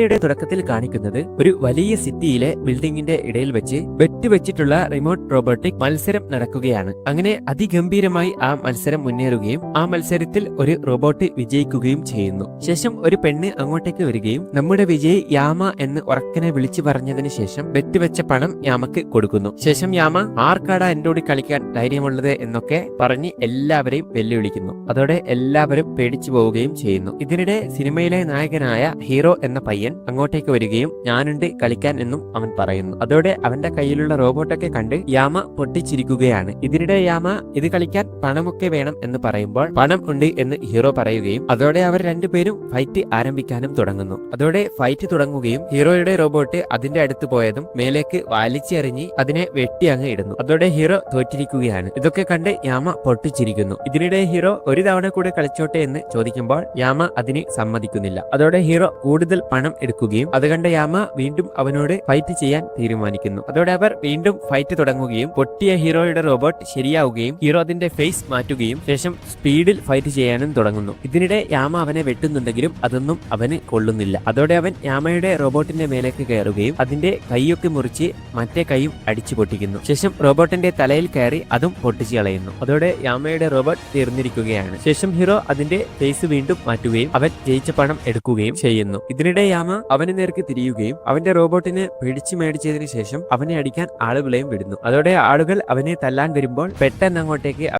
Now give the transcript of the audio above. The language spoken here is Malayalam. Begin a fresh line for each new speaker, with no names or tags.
യുടെ തുടക്കത്തിൽ കാണിക്കുന്നത് ഒരു വലിയ സിറ്റിയിലെ ബിൽഡിംഗിന്റെ ഇടയിൽ വെച്ച് വെച്ചിട്ടുള്ള റിമോട്ട് റോബോട്ടിക് മത്സരം നടക്കുകയാണ്. അങ്ങനെ അതിഗംഭീരമായി ആ മത്സരം മുന്നേറുകയും ആ മത്സരത്തിൽ ഒരു റോബോട്ട് വിജയിക്കുകയും ചെയ്യുന്നു. ശേഷം ഒരു പെണ്ണ് അങ്ങോട്ടേക്ക് വരികയും നമ്മുടെ വിജയ് യാമ എന്ന് ഉറക്കനെ വിളിച്ചു പറഞ്ഞതിന് ശേഷം വെച്ച പണം യാമക്ക് കൊടുക്കുന്നു. ശേഷം യാമ ആർക്കാടാ എന്നോട് കളിക്കാൻ ധൈര്യമുള്ളത് എന്നൊക്കെ പറഞ്ഞ് എല്ലാവരെയും വെല്ലുവിളിക്കുന്നു. അതോടെ എല്ലാവരും പേടിച്ചു പോവുകയും ചെയ്യുന്നു. ഇതിനിടെ സിനിമയിലെ നായകനായ ഹീറോ എന്ന പയ്യൻ അങ്ങോട്ടേക്ക് വരികയും ഞാനുണ്ട് കളിക്കാൻ എന്നും അവൻ പറയുന്നു. അതോടെ അവന്റെ കയ്യിലുള്ള റോബോട്ടൊക്കെ കണ്ട് യാമ പൊട്ടിച്ചിരിക്കുകയാണ്. ഇതിനിടെ യാമ ഇത് കളിക്കാൻ പണമൊക്കെ വേണം എന്ന് പറയുമ്പോൾ പണം ഉണ്ട് എന്ന് ഹീറോ പറയുകയും അതോടെ അവർ രണ്ടുപേരും ഫൈറ്റ് ആരംഭിക്കാനും തുടങ്ങുന്നു. അതോടെ ഫൈറ്റ് തുടങ്ങുകയും ഹീറോയുടെ റോബോട്ട് അതിന്റെ അടുത്ത് പോയതും മേലേക്ക് വലിച്ചെറിഞ്ഞ് അതിനെ വെട്ടി അങ്ങ് ഇടുന്നു. അതോടെ ഹീറോ തോറ്റിരിക്കുകയാണ്. ഇതൊക്കെ കണ്ട് യാമ പൊട്ടിച്ചിരിക്കുന്നു. ഇതിനിടെ ഹീറോ ഒരു തവണ കൂടെ കളിച്ചോട്ടെ എന്ന് ചോദിക്കുമ്പോൾ യാമ അതിന് സമ്മതിക്കുന്നില്ല. അതോടെ ഹീറോ കൂടുതൽ പണം എടുക്കുകയും അത് കണ്ട യാമ വീണ്ടും അവനോട് ഫൈറ്റ് ചെയ്യാൻ തീരുമാനിക്കുന്നു. അതോടെ അവർ വീണ്ടും ഫൈറ്റ് തുടങ്ങുകയും പൊട്ടിയ ഹീറോയുടെ റോബോട്ട് ശരിയാവുകയും ഹീറോ അതിന്റെ ഫേസ് മാറ്റുകയും ശേഷം സ്പീഡിൽ ഫൈറ്റ് ചെയ്യാനും തുടങ്ങുന്നു. ഇതിനിടെ യാമ അവനെ വെട്ടുന്നുണ്ടെങ്കിലും അതൊന്നും അവന് കൊള്ളുന്നില്ല. അതോടെ അവൻ യാമയുടെ റോബോട്ടിന്റെ മേലേക്ക് കയറുകയും അതിന്റെ കൈയൊക്കെ മുറിച്ച് മറ്റേ കൈയും അടിച്ചു പൊട്ടിക്കുന്നു. ശേഷം റോബോട്ടിന്റെ തലയിൽ കയറി അതും പൊട്ടിച്ചു കളയുന്നു. അതോടെ യാമയുടെ റോബോട്ട് തീർന്നിരിക്കുകയാണ്. ശേഷം ഹീറോ അതിന്റെ ഫേസ് വീണ്ടും മാറ്റുകയും അവൻ ജയിച്ച പണം എടുക്കുകയും ചെയ്യുന്നു. ഇതിനിടെ യാമ അവന് നേർക്ക് തിരിയുകയും അവന്റെ റോബോട്ടിനെ പിടിച്ചു മേടിച്ചതിന് ശേഷം അവനെ അടിക്കാൻ ആളുകളെയും വിടുന്നു. അതോടെ ആളുകൾ അവനെ തല്ലാൻ വരുമ്പോൾ പെട്ടെന്ന് അങ്ങോട്ടേക്ക്